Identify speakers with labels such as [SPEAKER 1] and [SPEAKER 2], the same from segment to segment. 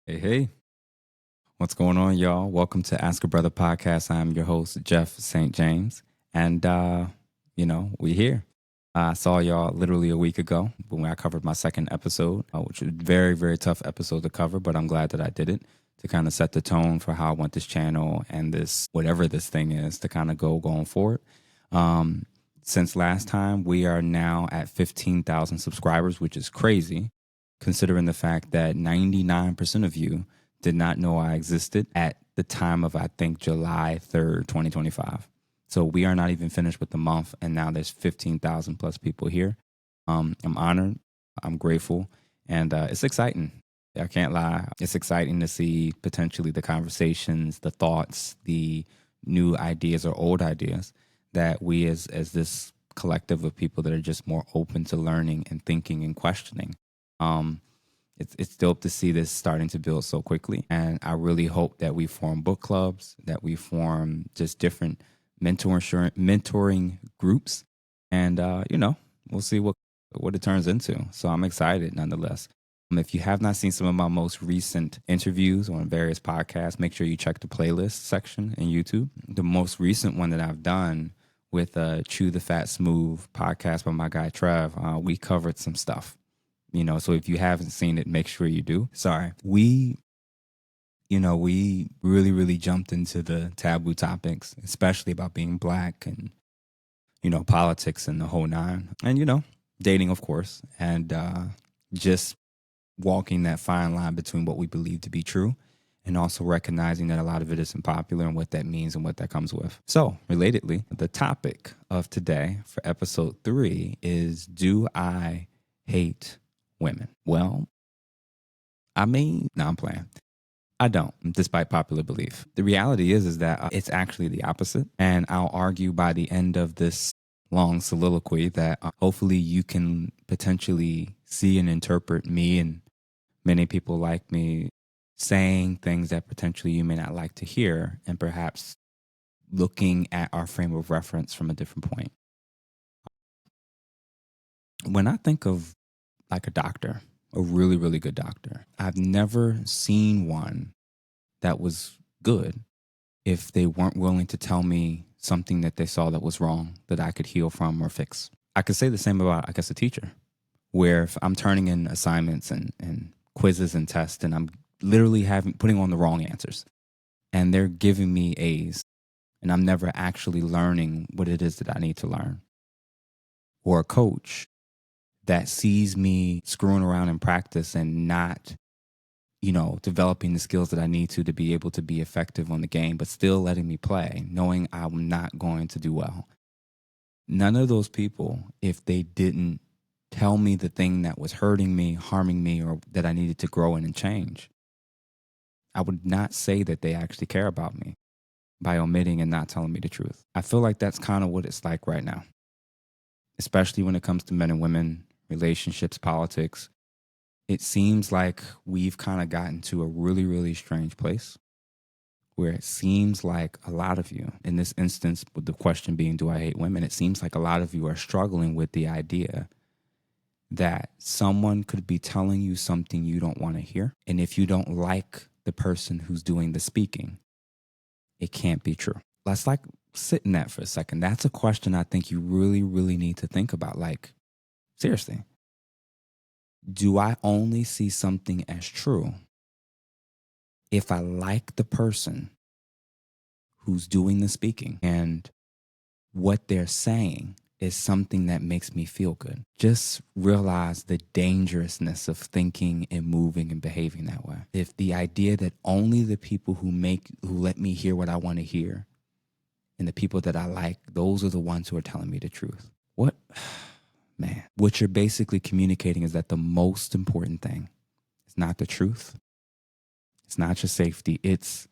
[SPEAKER 1] Hey, hey, what's going on, y'all? Welcome to Ask A Brotha Podcast. I'm your host, Jeff St. James. And, we're here. I saw y'all literally a week ago when I covered my second episode, which was a very, very tough episode to cover, but I'm glad that I did it to kind of set the tone for how I want this channel and this, whatever this thing is, to kind of going forward. Since last time, we are now at 15,000 subscribers, which is crazy, considering the fact that 99% of you did not know I existed at the time of, I think, July 3rd, 2025. So we are not even finished with the month, and now there's 15,000 plus people here. I'm honored. I'm grateful, and it's exciting. I can't lie. It's exciting to see potentially the conversations, the thoughts, the new ideas or old ideas that we as this collective of people that are just more open to learning and thinking and questioning. It's dope to see this starting to build so quickly. And I really hope that we form book clubs, that we form just different mentoring groups. And, we'll see what it turns into. So I'm excited nonetheless. If you have not seen some of my most recent interviews on various podcasts, make sure you check the playlist section in YouTube. The most recent one that I've done with Chew the Fat Smooth podcast by my guy Trev, we covered some stuff. So if you haven't seen it, make sure you do. Sorry. We really, really jumped into the taboo topics, especially about being Black and, politics and the whole nine. And, dating, of course, and just walking that fine line between what we believe to be true and also recognizing that a lot of it isn't popular and what that means and what that comes with. So, relatedly, the topic of today for episode 3 is, do I hate women? Well, no, I'm playing. I don't, despite popular belief. The reality is that it's actually the opposite. And I'll argue by the end of this long soliloquy that hopefully you can potentially see and interpret me and many people like me saying things that potentially you may not like to hear, and perhaps looking at our frame of reference from a different point. When I think of like a doctor, a really, really good doctor, I've never seen one that was good if they weren't willing to tell me something that they saw that was wrong that I could heal from or fix. I could say the same about, I guess, a teacher, where if I'm turning in assignments and quizzes and tests and I'm literally putting on the wrong answers and they're giving me A's and I'm never actually learning what it is that I need to learn. Or a coach that sees me screwing around in practice and not, developing the skills that I need to be able to be effective on the game, but still letting me play, knowing I'm not going to do well. None of those people, if they didn't tell me the thing that was hurting me, harming me, or that I needed to grow in and change, I would not say that they actually care about me by omitting and not telling me the truth. I feel like that's kind of what it's like right now, especially when it comes to men and women, relationships, politics. It seems like we've kind of gotten to a really, really strange place where it seems like a lot of you, in this instance, with the question being, do I hate women? It seems like a lot of you are struggling with the idea that someone could be telling you something you don't want to hear. And if you don't like the person who's doing the speaking, it can't be true. Let's sit in that for a second. That's a question I think you really, really need to think about. Seriously, do I only see something as true if I like the person who's doing the speaking and what they're saying is something that makes me feel good? Just realize the dangerousness of thinking and moving and behaving that way. If the idea that only the people who let me hear what I want to hear and the people that I like, those are the ones who are telling me the truth. Man, what you're basically communicating is that the most important thing is not the truth. It's not your safety. It's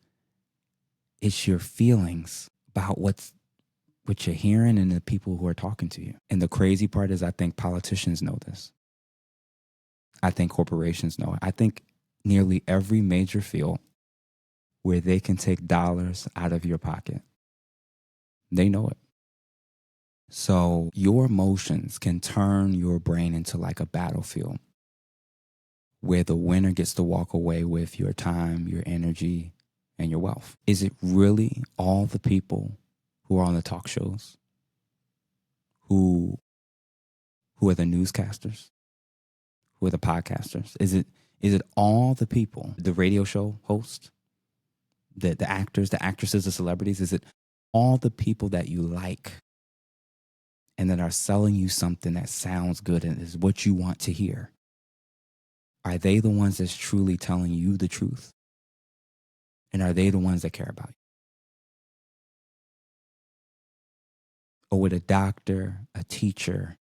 [SPEAKER 1] your feelings about what you're hearing and the people who are talking to you. And the crazy part is I think politicians know this. I think corporations know it. I think nearly every major field where they can take dollars out of your pocket, they know it. So your emotions can turn your brain into like a battlefield where the winner gets to walk away with your time, your energy, and your wealth? Is it really all the people who are on the talk shows, who are the newscasters, who are the podcasters? Is it all the people, the radio show hosts, the actors, the actresses, the celebrities? Is it all the people that you like and that are selling you something that sounds good and is what you want to hear? Are they the ones that's truly telling you the truth? And are they the ones that care about you? Or would a doctor, a teacher,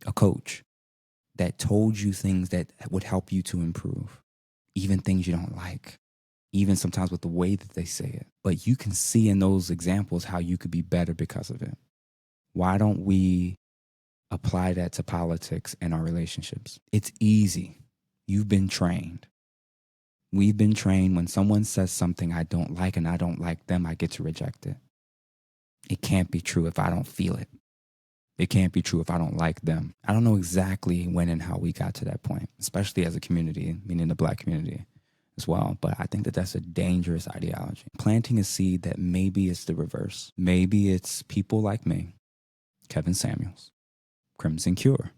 [SPEAKER 1] a coach that told you things that would help you to improve, even things you don't like, even sometimes with the way that they say it, but you can see in those examples how you could be better because of it? Why don't we apply that to politics and our relationships? It's easy. You've been trained. We've been trained when someone says something I don't like and I don't like them, I get to reject it. It can't be true if I don't feel it. It can't be true if I don't like them. I don't know exactly when and how we got to that point, especially as a community, meaning the Black community as well. But I think that that's a dangerous ideology. Planting a seed that maybe it's the reverse. Maybe it's people like me, Kevin Samuels, Crimson Cure.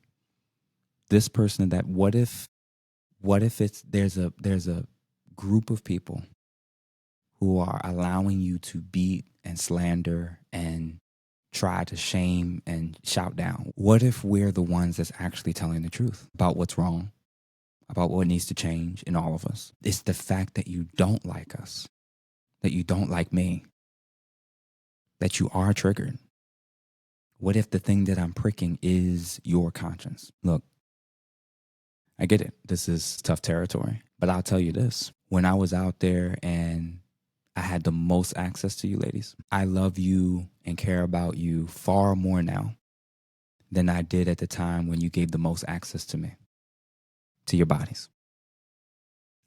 [SPEAKER 1] This person that what if it's there's a group of people who are allowing you to beat and slander and try to shame and shout down? What if we're the ones that's actually telling the truth about what's wrong, about what needs to change in all of us? It's the fact that you don't like us, that you don't like me, that you are triggered. What if the thing that I'm pricking is your conscience? Look, I get it. This is tough territory, but I'll tell you this. When I was out there and I had the most access to you ladies, I love you and care about you far more now than I did at the time when you gave the most access to me, to your bodies.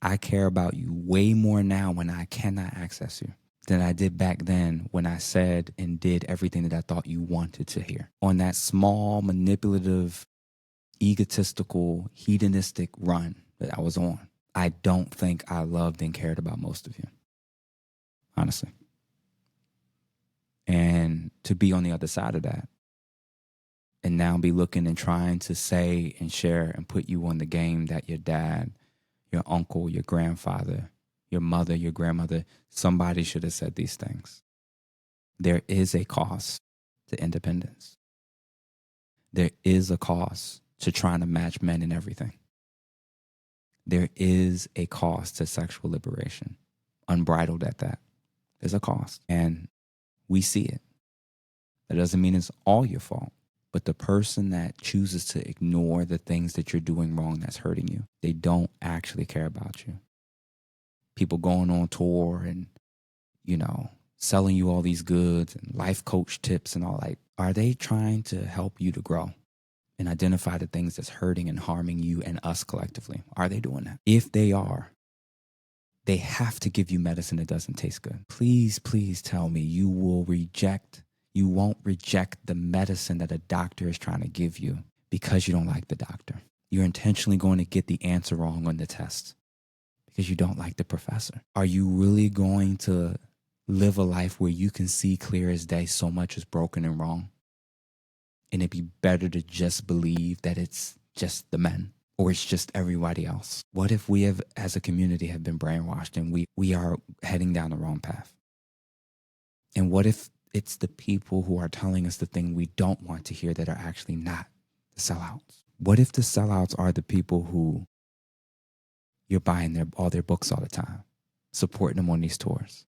[SPEAKER 1] I care about you way more now when I cannot access you than I did back then when I said and did everything that I thought you wanted to hear. On that small, manipulative, egotistical, hedonistic run that I was on, I don't think I loved and cared about most of you, honestly. And to be on the other side of that and now be looking and trying to say and share and put you on the game that your dad, your uncle, your grandfather, your mother, your grandmother, somebody should have said these things. There is a cost to independence. There is a cost to trying to match men in everything. There is a cost to sexual liberation, unbridled at that. There's a cost, and we see it. That doesn't mean it's all your fault, but the person that chooses to ignore the things that you're doing wrong that's hurting you, they don't actually care about you. People going on tour and, selling you all these goods and life coach tips and all that. Are they trying to help you to grow and identify the things that's hurting and harming you and us collectively? Are they doing that? If they are, they have to give you medicine that doesn't taste good. Please, please tell me you won't reject the medicine that a doctor is trying to give you because you don't like the doctor. You're intentionally going to get the answer wrong on the test because you don't like the professor. Are you really going to live a life where you can see clear as day so much is broken and wrong? And it'd be better to just believe that it's just the men or it's just everybody else. What if we have, as a community, have been brainwashed and we are heading down the wrong path? And what if it's the people who are telling us the thing we don't want to hear that are actually not the sellouts? What if the sellouts are the people who you're buying all their books all the time, supporting them on these tours?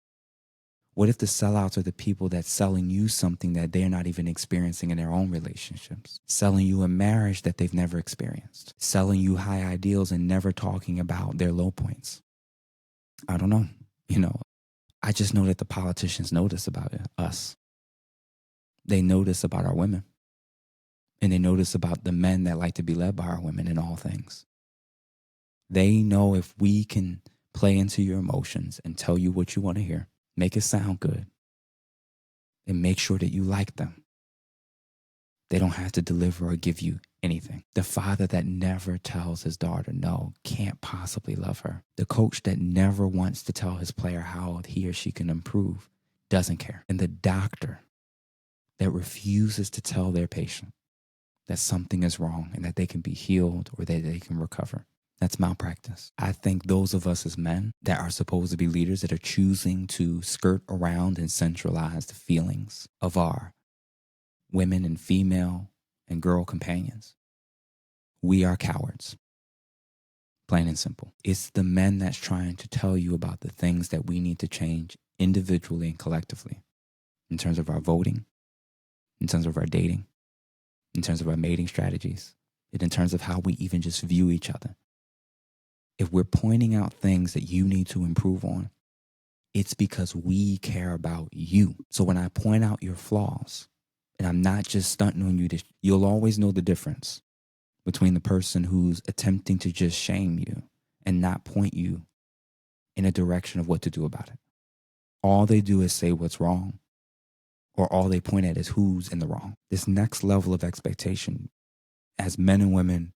[SPEAKER 1] What if the sellouts are the people that's selling you something that they're not even experiencing in their own relationships? Selling you a marriage that they've never experienced. Selling you high ideals and never talking about their low points. I don't know. I just know that the politicians notice about us. They notice about our women. And they notice about the men that like to be led by our women in all things. They know if we can play into your emotions and tell you what you want to hear, make it sound good, and make sure that you like them, they don't have to deliver or give you anything. The father that never tells his daughter no can't possibly love her. The coach that never wants to tell his player how he or she can improve doesn't care. And the doctor that refuses to tell their patient that something is wrong and that they can be healed or that they can recover. That's malpractice. I think those of us as men that are supposed to be leaders that are choosing to skirt around and centralize the feelings of our women and female and girl companions, we are cowards. Plain and simple. It's the men that's trying to tell you about the things that we need to change individually and collectively in terms of our voting, in terms of our dating, in terms of our mating strategies, and in terms of how we even just view each other. If we're pointing out things that you need to improve on, it's because we care about you. So when I point out your flaws, and I'm not just stunting on you, you'll always know the difference between the person who's attempting to just shame you and not point you in a direction of what to do about it. All they do is say what's wrong, or all they point at is who's in the wrong. This next level of expectation, as men and women,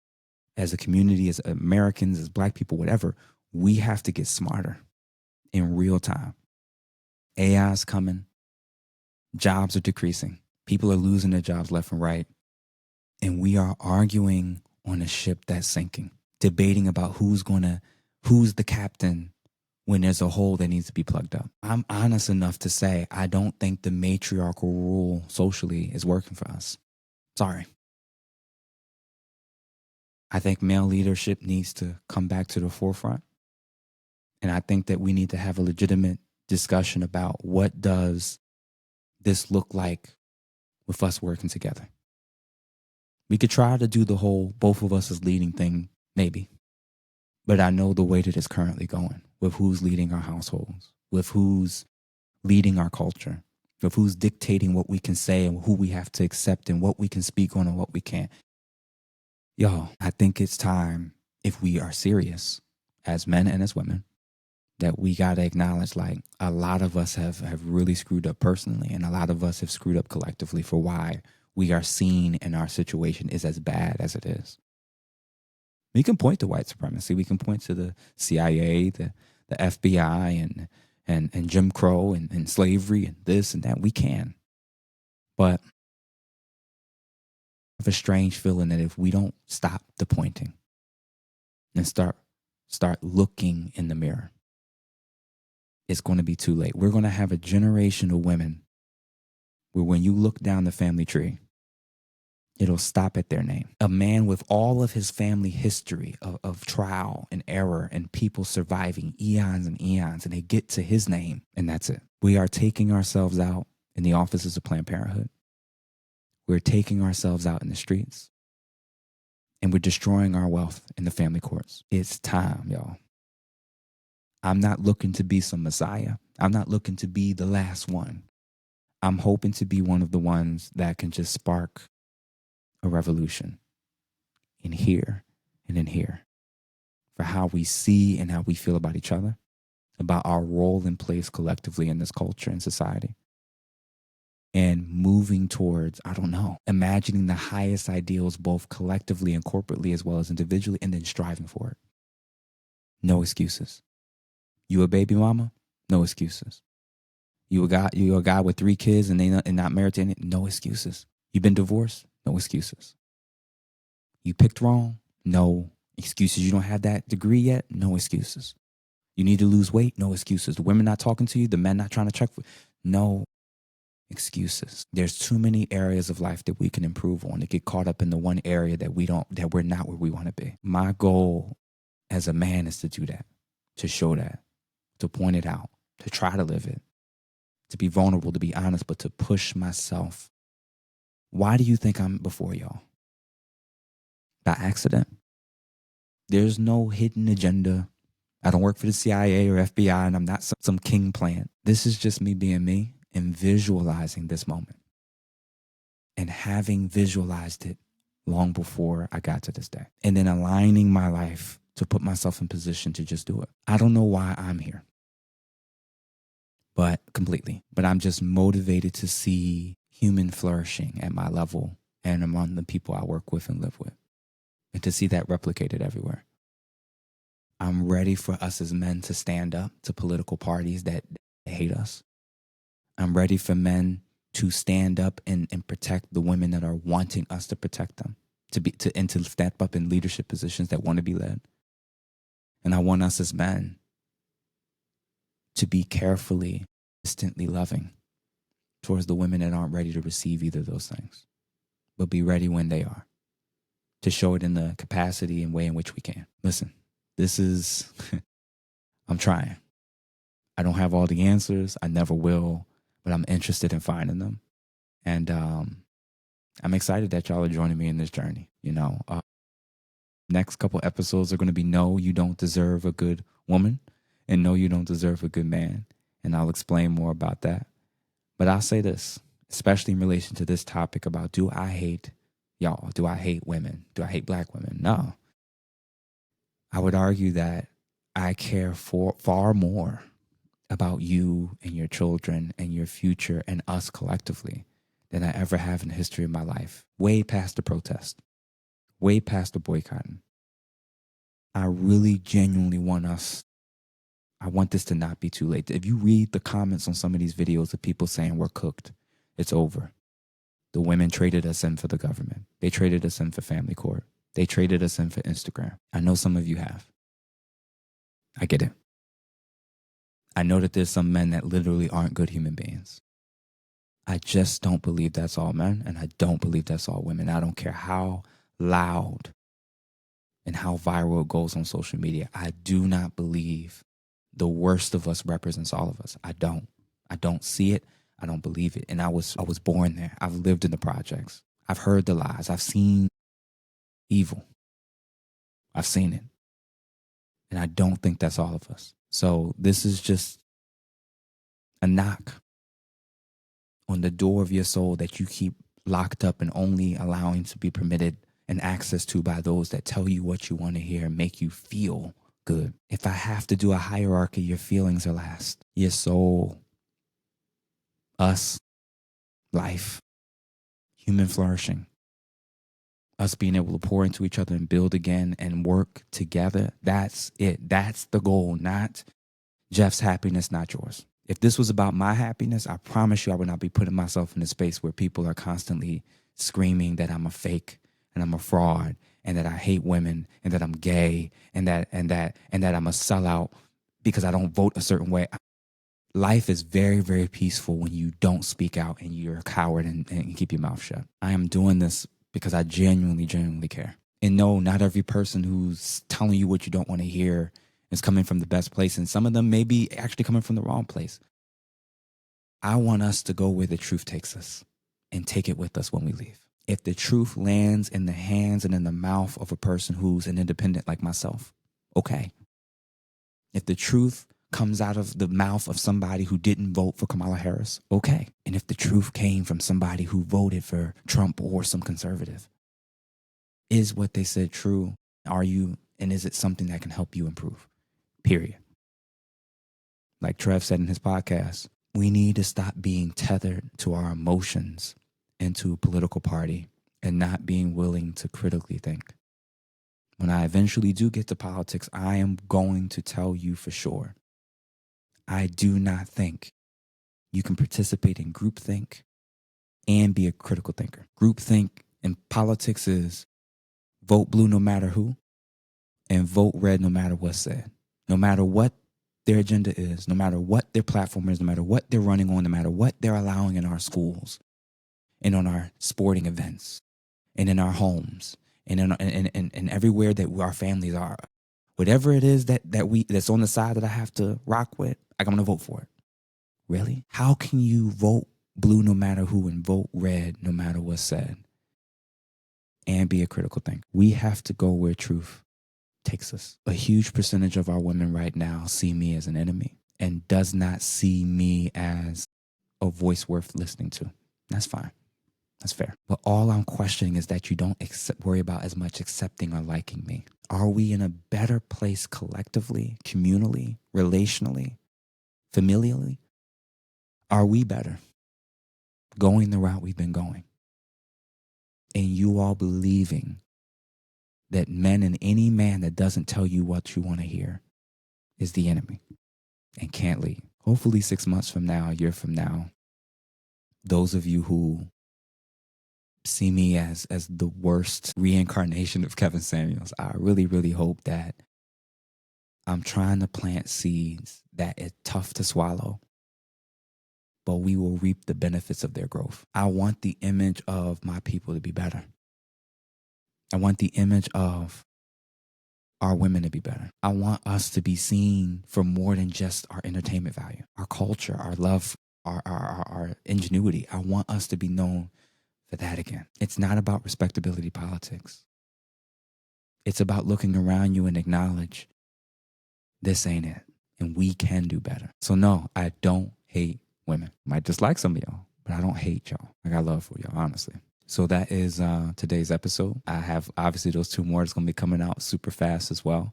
[SPEAKER 1] as a community, as Americans, as Black people, whatever, we have to get smarter in real time. AI is coming. Jobs are decreasing. People are losing their jobs left and right. And we are arguing on a ship that's sinking, debating about who's the captain when there's a hole that needs to be plugged up. I'm honest enough to say I don't think the matriarchal rule socially is working for us. Sorry. I think male leadership needs to come back to the forefront. And I think that we need to have a legitimate discussion about what does this look like with us working together. We could try to do the whole both of us as leading thing, maybe. But I know the way that it's currently going with who's leading our households, with who's leading our culture, with who's dictating what we can say and who we have to accept and what we can speak on and what we can't. Y'all, I think it's time, if we are serious as men and as women, that we got to acknowledge like a lot of us have really screwed up personally, and a lot of us have screwed up collectively for why we are seen and our situation is as bad as it is. We can point to white supremacy. We can point to the CIA, the FBI, and Jim Crow and slavery and this and that. We can. But I have a strange feeling that if we don't stop the pointing and start looking in the mirror, it's going to be too late. We're going to have a generation of women where when you look down the family tree, it'll stop at their name. A man with all of his family history of trial and error and people surviving eons and eons, and they get to his name, and that's it. We are taking ourselves out in the offices of Planned Parenthood. We're taking ourselves out in the streets, and we're destroying our wealth in the family courts. It's time, y'all. I'm not looking to be some messiah. I'm not looking to be the last one. I'm hoping to be one of the ones that can just spark a revolution in here and in here for how we see and how we feel about each other, about our role and place collectively in this culture and society, and moving towards, imagining the highest ideals both collectively and corporately as well as individually, and then striving for it. No excuses. You a baby mama? No excuses. You a guy with 3 kids and not married to any? No excuses. You been divorced? No excuses. You picked wrong? No excuses. You don't have that degree yet? No excuses. You need to lose weight? No excuses. The women not talking to you? The men not trying to check for? No excuses. There's too many areas of life that we can improve on to get caught up in the one area that we're not where we want to be. My goal as a man is to do that, to show that, to point it out, to try to live it, to be vulnerable, to be honest, but to push myself. Why do you think I'm before y'all? By accident. There's no hidden agenda. I don't work for the CIA or FBI, and I'm not some king plant. This is just me being me and visualizing this moment and having visualized it long before I got to this day, and then aligning my life to put myself in position to just do it. I don't know why I'm here, but I'm just motivated to see human flourishing at my level and among the people I work with and live with, and to see that replicated everywhere. I'm ready for us as men to stand up to political parties that hate us. I'm ready for men to stand up and protect the women that are wanting us to protect them, to step up in leadership positions that want to be led. And I want us as men to be carefully, instantly loving towards the women that aren't ready to receive either of those things, but be ready when they are, to show it in the capacity and way in which we can. Listen, this is, I'm trying. I don't have all the answers. I never will, but I'm interested in finding them. And I'm excited that y'all are joining me in this journey. Next couple episodes are going to be No, You Don't Deserve a Good Woman, and No, You Don't Deserve a Good Man. And I'll explain more about that. But I'll say this, especially in relation to this topic about, do I hate y'all? Do I hate women? Do I hate black women? No. I would argue that I care for far more about you and your children and your future and us collectively than I ever have in the history of my life. Way past the protest, way past the boycotting. I really genuinely want this to not be too late. If you read the comments on some of these videos of people saying we're cooked, it's over. The women traded us in for the government. They traded us in for family court. They traded us in for Instagram. I know some of you have. I get it. I know that there's some men that literally aren't good human beings. I just don't believe that's all men, and I don't believe that's all women. I don't care how loud and how viral it goes on social media. I do not believe the worst of us represents all of us. I don't see it. I don't believe it. And I was born there. I've lived in the projects. I've heard the lies. I've seen evil. I've seen it. And I don't think that's all of us. So this is just a knock on the door of your soul that you keep locked up and only allowing to be permitted and access to by those that tell you what you want to hear and make you feel good. If I have to do a hierarchy, your feelings are last. Your soul, us, life, human flourishing, us being able to pour into each other and build again and work together. That's it. That's the goal, not Jeff's happiness, not yours. If this was about my happiness, I promise you I would not be putting myself in a space where people are constantly screaming that I'm a fake and I'm a fraud and that I hate women and that I'm gay and that I'm a sellout because I don't vote a certain way. Life is very, very peaceful when you don't speak out and you're a coward and keep your mouth shut. I am doing this because I genuinely care. And no, not every person who's telling you what you don't want to hear is coming from the best place. And some of them may be actually coming from the wrong place. I want us to go where the truth takes us and take it with us when we leave. If the truth lands in the hands and in the mouth of a person who's an independent like myself, okay. If the truth comes out of the mouth of somebody who didn't vote for Kamala Harris, okay. And if the truth came from somebody who voted for Trump or some conservative, is what they said true? And is it something that can help you improve? Period. Like Trev said in his podcast, we need to stop being tethered to our emotions and to a political party and not being willing to critically think. When I eventually do get to politics, I am going to tell you for sure, I do not think you can participate in groupthink and be a critical thinker. Groupthink in politics is vote blue no matter who and vote red no matter what's said. No matter what their agenda is, no matter what their platform is, no matter what they're running on, no matter what they're allowing in our schools and on our sporting events and in our homes and everywhere that our families are. Whatever it is that's on the side that I have to rock with, I'm going to vote for it. Really? How can you vote blue no matter who and vote red no matter what's said and be a critical thinker? We have to go where truth takes us. A huge percentage of our women right now see me as an enemy and does not see me as a voice worth listening to. That's fine. That's fair. But all I'm questioning is that you don't worry about as much accepting or liking me. Are we in a better place collectively, communally, relationally, familially? Are we better going the route we've been going? and you all believing that men and any man that doesn't tell you what you want to hear is the enemy and can't leave. Hopefully 6 months from now, a year from now, those of you who see me as the worst reincarnation of Kevin Samuels, I really, really hope that I'm trying to plant seeds that are tough to swallow, but we will reap the benefits of their growth. I want the image of my people to be better. I want the image of our women to be better. I want us to be seen for more than just our entertainment value, our culture, our love, our ingenuity. I want us to be known for that again. It's not about respectability politics. It's about looking around you and acknowledge this ain't it, and we can do better. So no, I don't hate women. Might dislike some of y'all, but I don't hate y'all. I got love for y'all, honestly. So that is today's episode. I have obviously those 2 more that's going to be coming out super fast as well.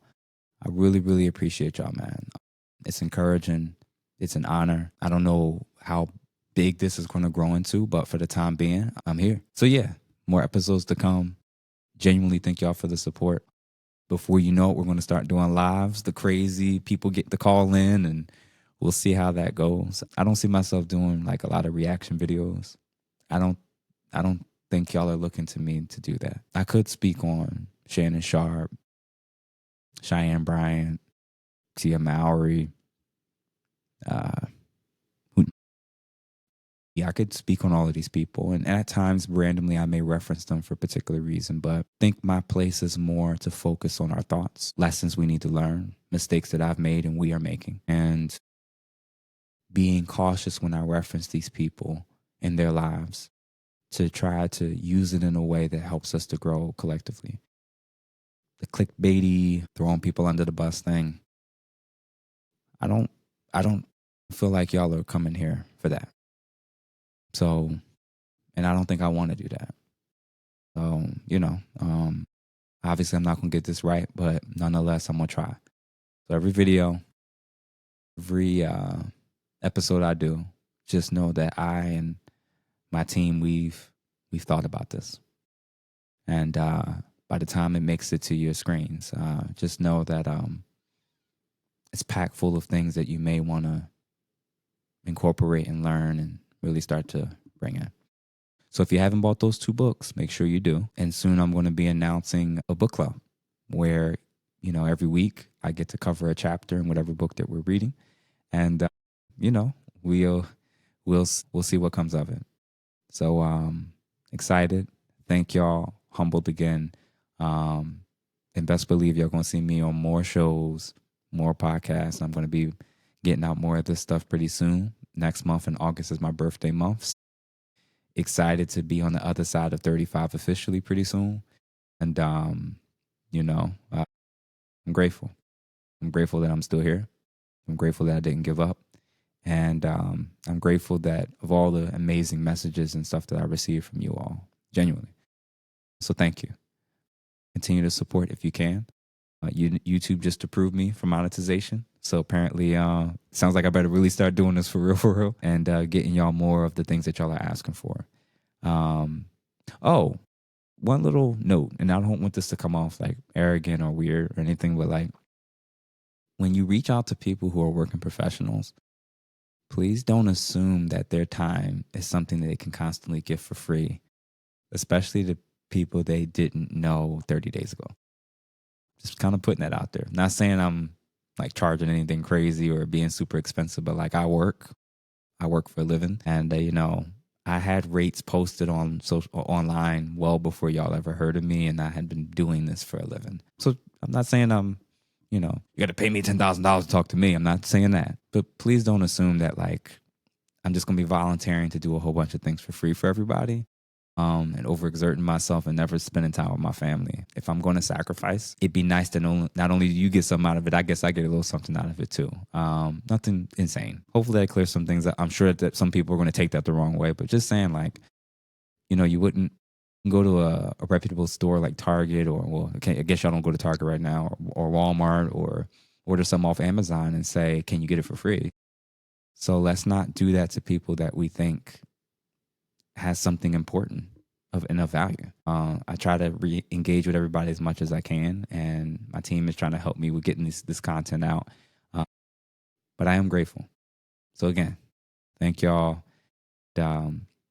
[SPEAKER 1] I really, really appreciate y'all, man. It's encouraging. It's an honor. I don't know how big this is going to grow into, but for the time being, I'm here. So yeah, more episodes to come. Genuinely thank y'all for the support. Before you know it, we're going to start doing lives. The crazy people get the call in, and we'll see how that goes. I don't see myself doing like a lot of reaction videos. I don't think y'all are looking to me to do that. I could speak on Shannon Sharp, Cheyenne Bryant, Tia Mowry. I could speak on all of these people, and at times randomly I may reference them for a particular reason, but I think my place is more to focus on our thoughts, lessons we need to learn, mistakes that I've made and we are making, and being cautious when I reference these people in their lives to try to use it in a way that helps us to grow collectively. The clickbaity, throwing people under the bus thing, I don't feel like y'all are coming here for that. So, and I don't think I want to do that. So, obviously I'm not going to get this right, but nonetheless, I'm going to try. So every video, every episode I do, just know that I and my team, we've thought about this. And by the time it makes it to your screens, just know that it's packed full of things that you may want to incorporate and learn and really start to bring in. So if you haven't bought those 2 books, make sure you do. And soon I'm going to be announcing a book club where, every week I get to cover a chapter in whatever book that we're reading. And, we'll see what comes of it. So excited. Thank y'all. Humbled again. And best believe y'all going to see me on more shows, more podcasts. I'm going to be getting out more of this stuff pretty soon. Next month in August is my birthday month. Excited to be on the other side of 35 officially pretty soon. And, I'm grateful. I'm grateful that I'm still here. I'm grateful that I didn't give up. And I'm grateful that of all the amazing messages and stuff that I received from you all, genuinely. So thank you. Continue to support if you can. YouTube just approved me for monetization. So apparently, sounds like I better really start doing this for real, and getting y'all more of the things that y'all are asking for. Oh, one little note, and I don't want this to come off like arrogant or weird or anything, but like when you reach out to people who are working professionals, please don't assume that their time is something that they can constantly give for free, especially to people they didn't know 30 days ago. Just kind of putting that out there. Not saying I'm like charging anything crazy or being super expensive, but like I work for a living, and I had rates posted on online well before y'all ever heard of me, and I had been doing this for a living. So I'm not saying you got to pay me $10,000 to talk to me. I'm not saying that, but please don't assume that like I'm just gonna be volunteering to do a whole bunch of things for free for everybody. And overexerting myself and never spending time with my family. If I'm going to sacrifice, it'd be nice to know not only do you get something out of it, I guess I get a little something out of it too. Nothing insane. Hopefully that clears some things up. I'm sure that some people are going to take that the wrong way, but just saying like, you wouldn't go to a reputable store like Target I guess y'all don't go to Target right now or Walmart or order something off Amazon and say, can you get it for free? So let's not do that to people that we think has something important. of enough value. I try to engage with everybody as much as I can, and my team is trying to help me with getting this content out. But I am grateful. So again, thank y'all.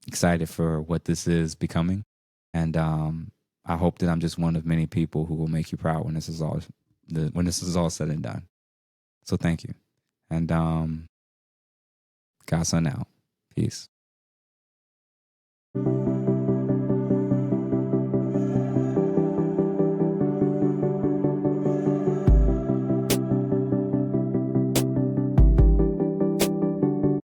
[SPEAKER 1] Excited for what this is becoming, and I hope that I'm just one of many people who will make you proud when this is all said and done. So thank you, and Godson out. Peace.